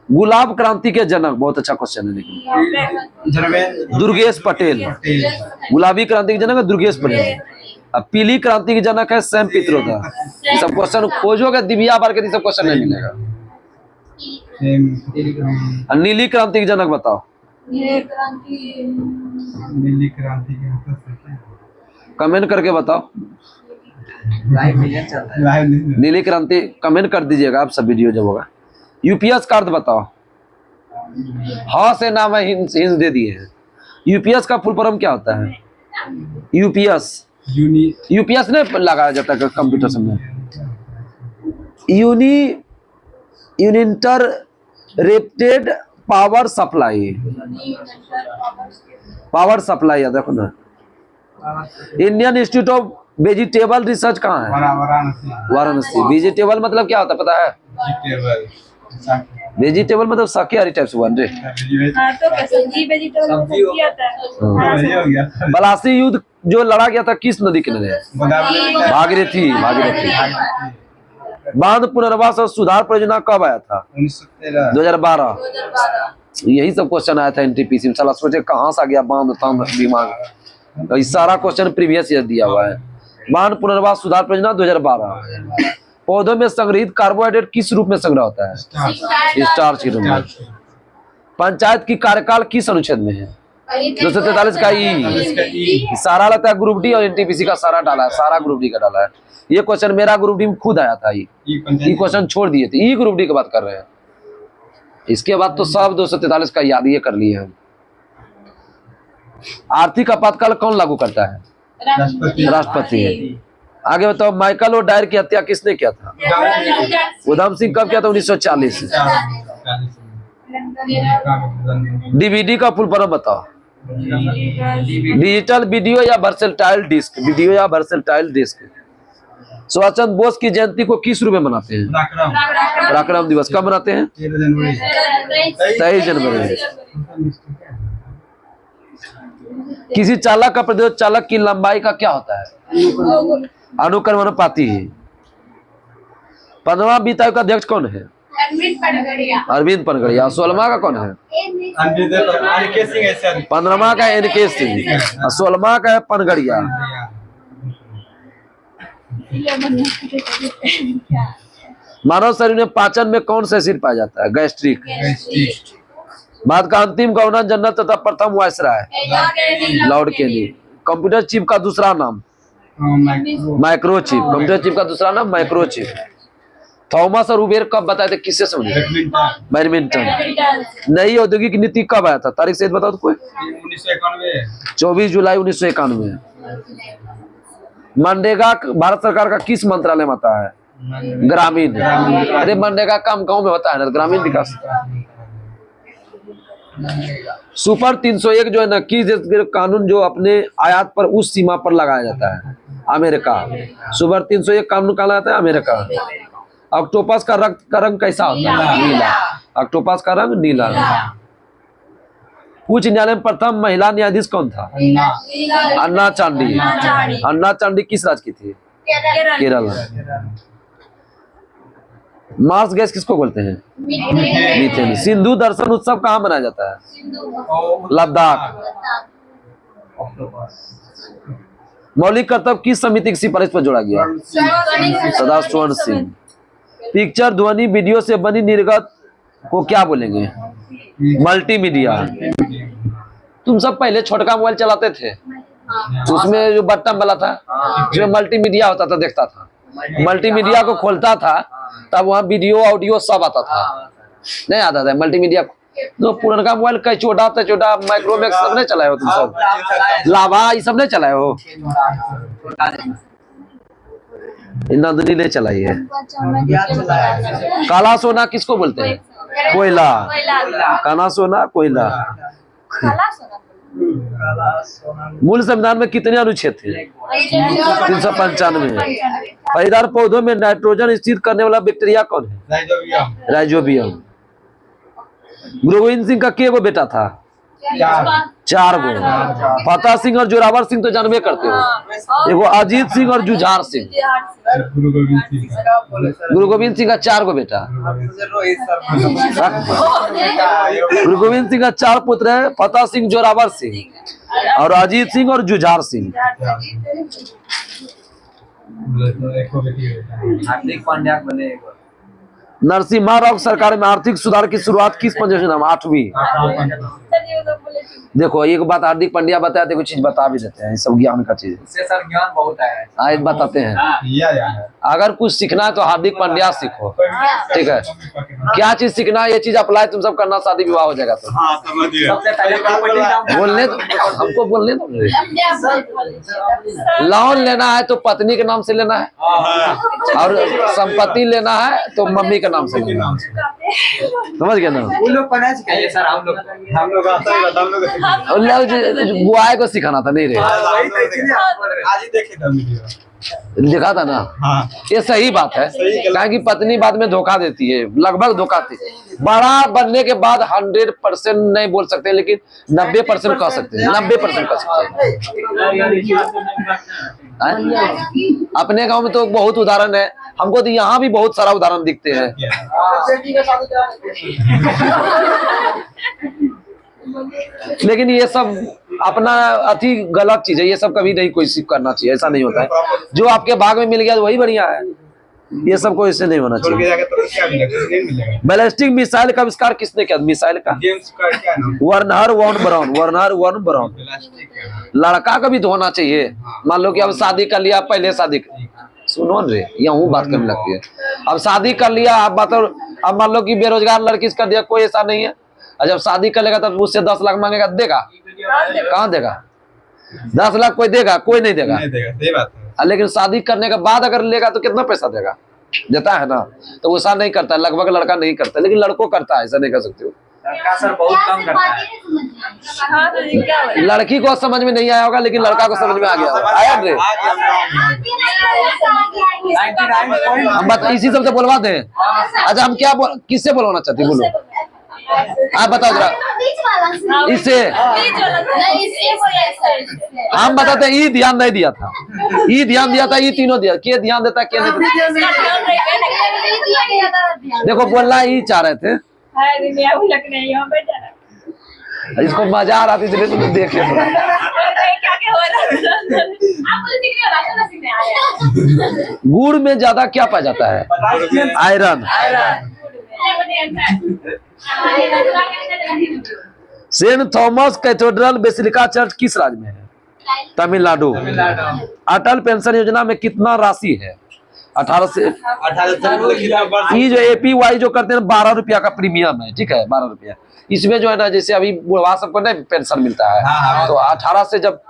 गुलाब क्रांति के जनक, बहुत अच्छा क्वेश्चन है लेकिन, दुर्गेश पटेल। गुलाबी क्रांति के जनक दुर्गेश पटेल। अब पीली क्रांति के जनक है सैम पित्रोदा। सब क्वेश्चन खोजोगे दिव्या बार के सब क्वेश्चन नहीं मिलेगा। नीली क्रांति के जनक बताओ। नीली क्रांति के कमेंट करके बताओ। लाइव नहीं। नीली क्रांति कमेंट कर दीजिएगा आप सब वीडियो जब होगा। यूपीएस का अर्थ बताओ। हाँ से नाम है, हिंस दे दिए हैं। यूपीएस का फुल फॉर्म क्या होता है? यूपीएस यूपीएस नहीं लगाया जाता है कंप्यूटर में। यूनिटरेटेड पावर सप्लाई। पावर सप्लाई है, देखो ना। Indian institute of vegetable research कहाँ है? वाराणसी। वेजिटेबल मतलब क्या होता है पता है? वेजिटेबल मतलब शाकाहारी टाइप से बन रहे। हाँ तो सब्जी वेजिटेबल में सब्जी आता है। पलासी युद्ध जो लड़ा गया था किस नदी किनारे? भागीरथी। बांध पुनर्वास और सुधार परियोजना कब आया था? 2012। यही सब क्वेश्चन आया था एनटीपीसी में। चला सोचे कहाँ से आ गया बांध तांध दिमाग। ये सारा क्वेश्चन प्रीवियस ईयर दिया हुआ है। बांध पुनर्वास सुधार परियोजना 2012। पौधों में संग्रहित कार्बोहाइड्रेट किस रूप में संग्रह होता है? स्टार्च के रूप में। पंचायत की कार्यकाल किस अनुच्छेद में है? 243 का ई। सारा लगता है ग्रुप डी और एनटीपीसी का सारा डाला है, सारा ग्रुप डी का डाला है। ये क्वेश्चन मेरा ग्रुप डी में खुद आया था। ये क्वेश्चन छोड़ दिए थे, ई ग्रुप डी की बात कर रहे हैं। इसके बाद तो सब 243 का याद ये कर लिए हम। आर्थिक आपातकाल कौन लागू करता है? राष्ट्रपति। आगे बताओ, माइकल और डायर की हत्या किसने किया था? उधम सिंह कब किया था? 1940। डीवीडी का फुल फॉर्म बताओ। डिजिटल वीडियो या वर्सेटाइल डिस्क। वीडियो या वर्सेटाइल डिस्क। सुभाष चंद्र बोस की जयंती को किस रूप में मनाते हैं? पराक्रम दिवस। कब मनाते हैं? 23 जनवरी। किसी चालक का प्रतिरोध चालक की लंबाई का क्या होता है? अनुक्रमानुपाती। 15वां वित्त आयोग का अध्यक्ष कौन है? अरविंद पनगड़िया। 16वां का कौन है? 15वां का एनके सिंह, 16वां का है पनगड़िया। मानव शरीर में पाचन में कौन सा एसिड पाया जाता है? गैस्ट्रिक। भारत का अंतिम गवर्नर जनरल तथा प्रथम वायसराय लॉर्ड केनी। कंप्यूटर चिप का दूसरा नाम? माइक्रोचिप। कंप्यूटर चिप का दूसरा नाम माइक्रोचिप। थॉमस और उबेर कब बताए थे? किससे समझे? बैडमिंटन। नई औद्योगिक नीति कब आया था? तारीख से बताओ तो कोई। 24 जुलाई 1991। मनरेगा भारत सरकार का किस मंत्रालय में आता है? ग्रामीण। अरे मनरेगा काम गांव में होता है ना, ग्रामीण विकास। सुपर 301 जो है ना की कानून जो अपने आयात पर उस सीमा पर लगाया जाता है अमेरिका। सुपर 301 कानून कहा जाता है अमेरिका। ऑक्टोपस का रंग कैसा होता है? नीला। ऑक्टोपस का रंग नीला। उच्च न्यायालय में प्रथम महिला न्यायाधीश कौन था? अन्ना चांडी। अन्ना चांडी किस राज्य की थी? केरल। मार्स गैस किसको बोलते हैं? मीथेन। सिंधु दर्शन उत्सव कहाँ मनाया जाता है? लद्दाख। मौलिक कर्तव्य किस समिति की सिफारिश पर जोड़ा गया? सदा स्वर्ण सिंह। पिक्चर ध्वनि वीडियो से बनी निर्गत को क्या बोलेंगे? मल्टीमीडिया। तुम सब पहले छोटका मोबाइल चलाते थे, उसमें जो बटन वाला था, जो मल्टीमीडिया होता था, देखता था। मल्टीमीडिया को खोलता था तब वहाँ वीडियो ऑडियो सब आता था। नहीं आता था मल्टीमीडिया। तो पुराना मोबाइल कई छोटा माइक्रोमैक्स सब नहीं चलाए हो तुम सब? लावा ये सब नहीं चलाए हो? नंदनी ने चलाई है। काला सोना किसको बोलते हैं? कोयला। काला सोना कोयला। मूल संविधान में कितने अनुच्छेद थे? 395। फलीदार पौधों में नाइट्रोजन स्थिर करने वाला बैक्टीरिया कौन है? राइजोबियम। गुरु गोविंद सिंह का के गो बेटा था? 4 गो। फतेह सिंह और जोरावर सिंह तो जानबे करते हो। एगो अजीत सिंह और जुझार सिंह। गुरु गोविंद सिंह का 4 गो बेटा। गुरु गोविंद सिंह का 4 पुत्र है, फतेह सिंह, जोरावर सिंह और अजीत सिंह और जुझार सिंह। हार्दिक पांड्या बने। नरसिम्हा राव सरकार में आर्थिक सुधार की शुरुआत किस पंचायत में? 8वीं। देखो एक बात हार्दिक पांड्या बताया, देखो चीज बता भी देते हैं, सब ज्ञान का चीज उससे सर ज्ञान बहुत है। आज बताते हैं। अगर कुछ सीखना है तो हार्दिक पांड्या सीखो, ठीक है? क्या चीज सीखना है, ये चीज अप्लाई तुम सब करना, शादी विवाह हो जाएगा। तो सबसे पहले बोलने दो, हमको बोलने दो। लोन लेना है तो पत्नी के नाम से लेना है, और संपत्ति लेना है तो मम्मी के नाम से लेना है। समझ गए ना? वो लोग पढ़ा चाहिए सर। हम लोग बुआई को सिखाना था, नहीं रे? आज ही देखे था वीडियो, देखा था ना? हाँ। ये सही बात है, कि पत्नी बाद में धोखा देती है, लगभग धोखा देती है। बड़ा बनने के बाद 100% नहीं बोल सकते, लेकिन 90% कह सकते हैं। 90% कह सकते हैं। अपने गांव में तो बहुत उदाहरण है, हमको तो यहाँ भी बहुत सारा उदाहरण दिखते हैं। लेकिन ये सब अपना अति गलत चीज है, ये सब कभी नहीं कोई करना चाहिए, ऐसा नहीं होता है। जो आपके भाग में मिल गया वही बढ़िया है, ये सब को इससे नहीं होना चाहिए। बैलिस्टिक मिसाइल का आविष्कार किसने किया? मिसाइल का Wernher von Braun. Wernher von Braun. लड़का का भी तो होना चाहिए। मान लो कि अब शादी कर लिया, पहले शादी सुनो रे, यहाँ बात करने लगती है। अब शादी कर लिया, अब बताओ, अब मान लो कि बेरोजगार लड़की कर दिया, कोई ऐसा नहीं है। और जब शादी कर लेगा तब उससे 10 लाख मांगेगा, देगा? कहाँ देगा? 10 लाख कोई देगा? कोई नहीं देगा। लेकिन शादी करने के बाद अगर लेगा तो कितना पैसा देगा? देता है ना? तो वैसा नहीं करता, लगभग लड़का नहीं करता, लेकिन लड़कों करता है, ऐसा नहीं कर सकते हो। लड़का सर बहुत कम करता है। लड़की को समझ में नहीं आया होगा, लेकिन लड़का को समझ में आ गया होगा। आया रे? हम बता, इसी सबसे बोलवा दें। अच्छा हम क्या किससे बोलवाना चाहते हैं? बोलो, आप बताओ जरा। इससे हम बताते हैं, ई ध्यान नहीं दिया था, ई ध्यान दिया था, ई तीनों दिया। क्या ध्यान देता, क्या नहीं देता? देखो बोलना ही चाह रहे थे, इसको मजा आ रहा था, इसलिए तुम देखे। गुड़ में ज्यादा क्या पाया जाता है? Iron. Saint Thomas Cathedral Basilica church किस राज्य में है? तमिलनाडु। अटल पेंशन योजना में कितना राशि है? 18 से ये जो APY जो करते हैं 12 रुपया का प्रीमियम है, ठीक है? 12 रुपया। इसमें जो है ना, जैसे अभी बुढ़वा सबको नहीं पेंशन मिलता है, तो 18 से जब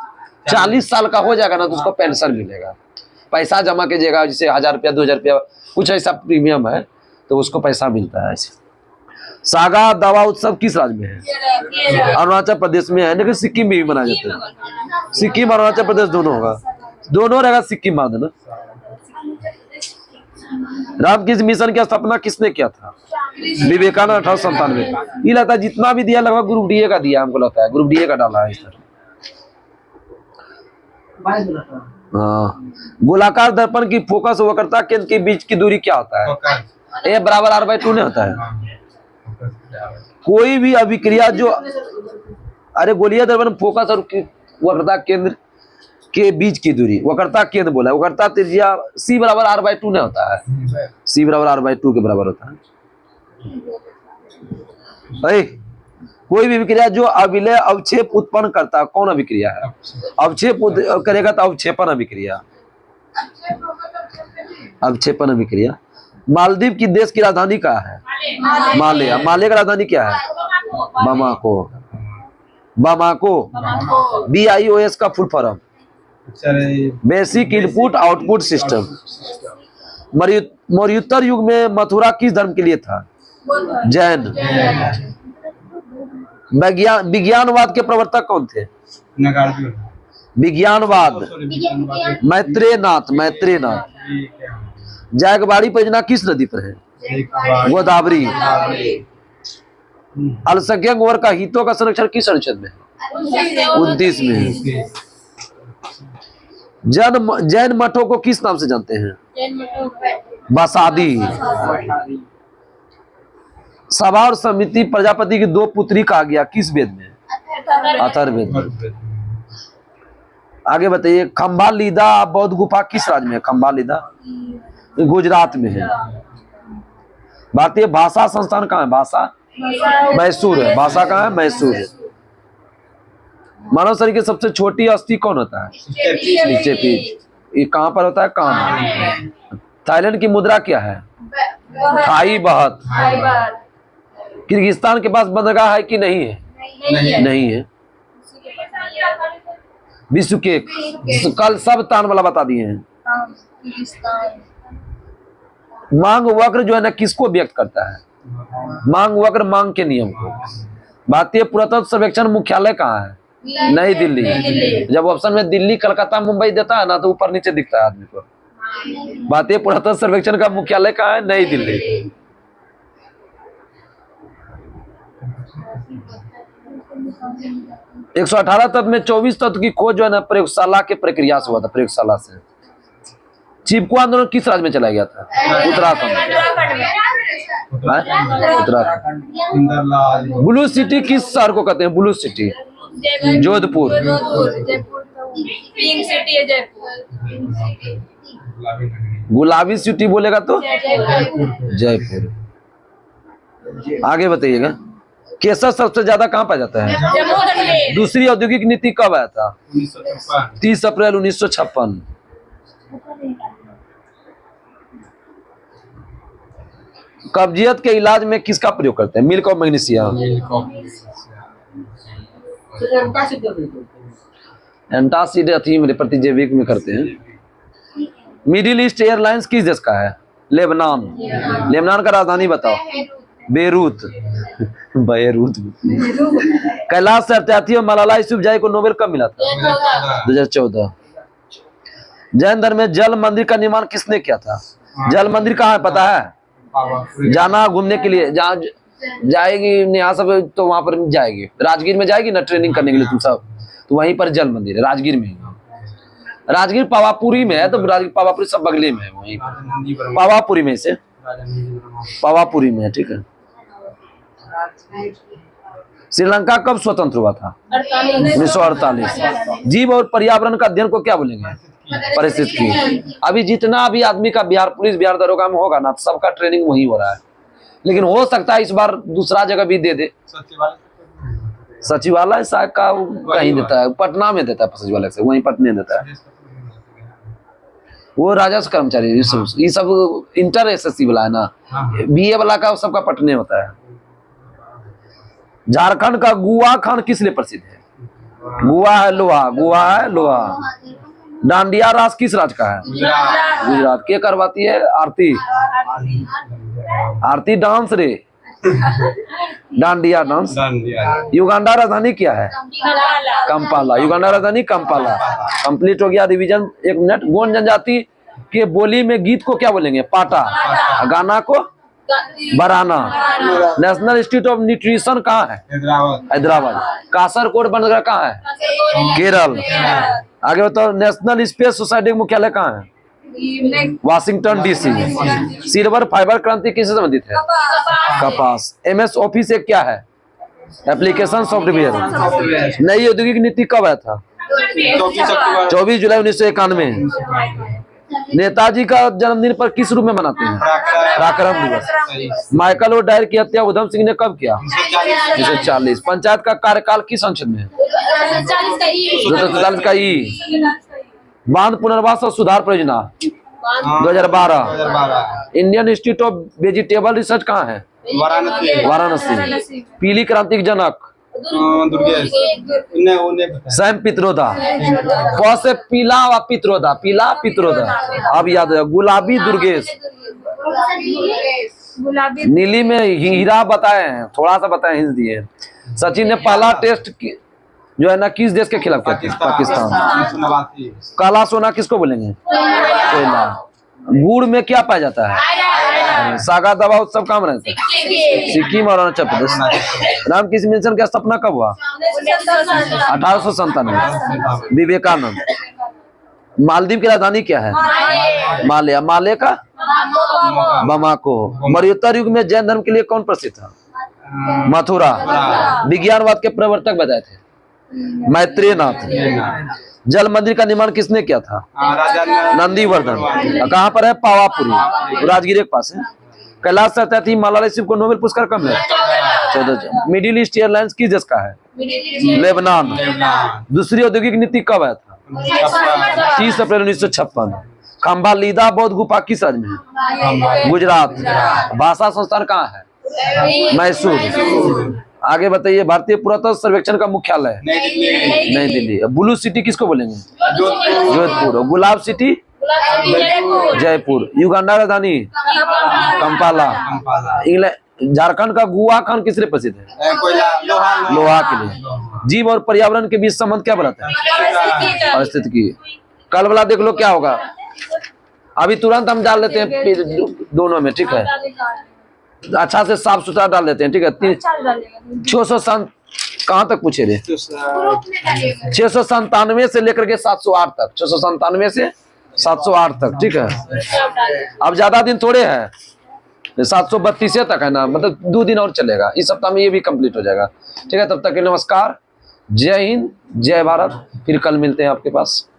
40 साल का हो जाएगा ना, तो उसको पेंशन मिलेगा। पैसा जमा कीजिएगा, जैसे 1000 रुपया 2000 रुपया कुछ ऐसा प्रीमियम है, तो उसको पैसा मिलता है ऐसे। सागा दावा उत्सव किस राज्य में है? अरुणाचल प्रदेश में है, लेकिन सिक्किम में भी मनाया जाता है। सिक्किम और अरुणाचल प्रदेश दोनों होगा, दोनों रहेगा, सिक्किम मान देना। रामकृष्ण मिशन की स्थापना किसने किया था? विवेकानंद, 1897। ये लगता है जितना भी दिया लगभग ग्रुप डी का दिया, हमको लगता है ग्रुप डी का डाला है इस तरह। हाँ, गोलाकार दर्पण की फोकस वक्रता केंद्र के बीच की दूरी क्या होता है? ए बराबर r/2 नहीं होता है। कोई भी अभिक्रिया जो, अरे गोलीय दर्पण फोकस और वक्रता केंद्र के बीच की दूरी, वक्रता केंद्र बोला, वक्रता त्रिज्या c बराबर r/2 नहीं होता है, c बराबर r/2 के बराबर होता है। कोई भी अभिक्रिया जो अविलय अवक्षेप उत्पन्न करता है, कौन अभिक्रिया है? अवक्षेप करेगा तो अवक्षेपण अभिक्रिया, अवक्षेपण अभिक्रिया। मालदीव की देश की राजधानी कहाँ है? माले। माले का राजधानी क्या है? बामाको। बामाको, BIOS का full form basic input output system. मौर्योत्तर युग में मथुरा किस धर्म के लिए था? जैन। विज्ञानवाद के प्रवर्तक कौन थे? विज्ञानवाद मैत्रेयनाथ। मैत्रेयनाथ। जायकवाड़ी परियोजना किस नदी पर है? गोदावरी। अल्पसंख्यक वर्ग का हितों का संरक्षण किस अनुच्छेद में है? 29 में। जैन मठों को किस नाम से जानते हैं? बसादी। सभा और समिति प्रजापति की 2 पुत्री कहा गया किस वेद में? अथर्ववेद में। आगे बताइए, खंबालिदा बौद्ध गुफा किस राज्य में है? खंबालिदा गुजरात में है। भारतीय भाषा संस्थान कहाँ है? भाषा मैसूर है। भाषा कहाँ है? मैसूर है। मानव शरीर की सबसे छोटी अस्थि कौन होता है? चेपीज। ये कहाँ पर होता है? कान। थाईलैंड की मुद्रा क्या है? थाई बहत। किर्गिस्तान के पास बंदरगाह है कि नहीं है? नहीं है। विश्व के कल सब तान वाला बता दिए हैं। मांग वक्र जो है ना, किसको व्यक्त करता है? मांग वक्र मांग के नियम को। भारतीय पुरातत्व सर्वेक्षण मुख्यालय कहाँ है? नई दिल्ली। जब ऑप्शन में दिल्ली, कलकत्ता, मुंबई देता है ना, तो ऊपर नीचे दिखता है आदमी को। भारतीय पुरातत्व सर्वेक्षण का मुख्यालय कहाँ है? नई दिल्ली। एक 118 तत्व में 24 तत्व की खोज जो है ना, प्रयोगशाला के प्रक्रिया से हुआ था। प्रयोगशाला से। चिपको आंदोलन किस राज्य में चला गया था? उत्तराखंड। उत्तराखंड। ब्लू सिटी किस शहर को कहते हैं? Blue city Jodhpur. गुलाबी सिटी बोलेगा तो जयपुर। आगे बताइएगा, केसर सबसे ज्यादा कहाँ पाया जाता है? दूसरी औद्योगिक नीति कब आया था? 30 अप्रैल 1956। कब्जियत के इलाज में किसका प्रयोग करते हैं? मिल्क और मैग्नीशियम। एंटासिड प्रतिजैविक में करते हैं। मिडिल ईस्ट एयरलाइंस किस देश का है? लेबनान। लेबनान का राजधानी बताओ। बेरूत। बेरूत। कैलाश सत्यार्थी और मलाला यूसुफजई को नोबेल कब मिला था? 2014। जैन धर्म में जल मंदिर का निर्माण किसने किया था? जल मंदिर कहाँ है पता है? जाना घूमने के लिए, जहाँ जाएगी नेहा सब तो वहां पर जाएगी। राजगीर में जाएगी ना ट्रेनिंग करने के लिए तुम सब, तो वहीं पर जल मंदिर है राजगीर में। राजगीर पावापुरी में है, तो राजगीर पावापुरी सब बगले में है। वहीं पर पावापुरी में से पावापुरी में है। ठीक है। श्रीलंका कब स्वतंत्र हुआ था? 1948। जीव और पर्यावरण का अध्ययन को क्या बोलेंगे? परिस्थिति। अभी जितना भी आदमी का बिहार पुलिस, बिहार दरोगा में होगा ना, सबका ट्रेनिंग वही हो रहा है। लेकिन हो सकता है इस बार दूसरा जगह भी दे दे। सचिवालय शायद का कहीं देता है, पटना में देता है सचिवालय से, वहीं पटने देता है। वो राजस्व कर्मचारी ये सब इंटर एसएससी वाला है ना, बीए वाला का सबका पटने होता है। झारखंड का गुआ खान किस लिए प्रसिद्ध है? गुआ है लोहा। गुआ है लोहा। डांडिया रास किस राज्य का है? गुजरात। क्या करवाती है? आरती। आरती डांस रे। डांडिया डांस। युगांडा राजधानी क्या है? कंपाला। युगांडा राजधानी कंपाला। कंप्लीट हो गया रिवीजन 1 मिनट। गोंड जनजाति के बोली में गीत को क्या बोलेंगे? पाटा। गाना को बराना। नेशनल इंस्टीट्यूट ऑफ न्यूट्रिशन कहाँ है? हैदराबाद। कासरकोड बनगढ़ कहाँ है? केरल। आगे बताओ, नेशनल स्पेस सोसाइटी का मुख्यालय कहाँ है? Washington DC. सिल्वर फाइबर क्रांति किससे संबंधित है? कपास। MS ऑफिस एक क्या है? Application software. नई औद्योगिक नीति कब आया था? 24 जुलाई 1991। नेताजी का जन्मदिन पर किस रूप में मनाते हैं? पराक्रम दिवस। माइकल और डायर की हत्या उधम सिंह ने कब किया? 1940। पंचायत का कार्यकाल किस संसद में है? 247 का ई। बांध पुनर्वास और सुधार परियोजना 2012। Indian institute of vegetable research कहाँ है? वाराणसी। पीली क्रांति के जनक? सैम पित्रोदा। क से पीला व पित्रोदा। पीला पित्रोदा। अब याद है। गुलाबी दुर्गेश। नीली में हीरा बताए हैं, थोड़ा सा बताए, हिंस दिए। सचिन ने पहला टेस्ट जो है ना किस देश के खिलाफ किया? पाकिस्तान। काला सोना किसको बोलेंगे? कोयला। गुड़ में क्या पाया जाता है? सागा दवा उत्सव कहाँ मनाते हैं? सिक्किम और अरुणाचल प्रदेश। राम कृष्ण मिशन का स्थापना कब हुआ? 1897। विवेकानंद। मालदीव की राजधानी क्या है? माले। माले का बमाको। मरुत्तर युग में जैन धर्म के लिए कौन प्रसिद्ध था? मथुरा। विज्ञानवाद के प्रवर्तक बताए थे? मैत्रेय नाथ। जल मंदिर का निर्माण किसने किया था? नंदीवर्धन। कहाँ पर है? पावापुरी, राजगीर के पास है। कैलाश सत्यार्थी मलाला शिव को नोबेल पुरस्कार कब मिला? 14। मिडिल ईस्ट एयरलाइंस किस देश का है? लेबनान। दूसरी औद्योगिक नीति कब आया था? 30 अप्रैल 1956। खम्बालीदा बौद्ध गुफा किस राज्य में है? गुजरात। भाषा संस्थान कहाँ है? मैसूर। आगे बताइए, भारतीय पुरातत्व सर्वेक्षण का मुख्यालय? नई दिल्ली। ब्लू सिटी किसको बोलेंगे? जोधपुर। गुलाब सिटी? जयपुर। युगांडा राजधानी? कंपाला। इंग्लैंड। झारखंड का गुआ खान किससे प्रसिद्ध है? लोहा के लिए। जीव और पर्यावरण के बीच संबंध क्या बनाता है? परिस्थितिकी। कल वाला देख लो क्या होगा। अभी तुरंत हम डाल लेते हैं दोनों में, ठीक है? अच्छा से साफ सुथरा डाल देते हैं, ठीक है? 600 कहाँ तक पूछे रे? 697 से लेकर के 708 तक। 697 से 708 तक, ठीक है? अब ज्यादा दिन थोड़े हैं, 732 तक है ना, मतलब 2 दिन और चलेगा। इस सप्ताह में ये भी कंप्लीट हो जाएगा, ठीक है? तब तक के नमस्कार, जय हिंद, जय भारत। फिर कल मिलते हैं आपके पास।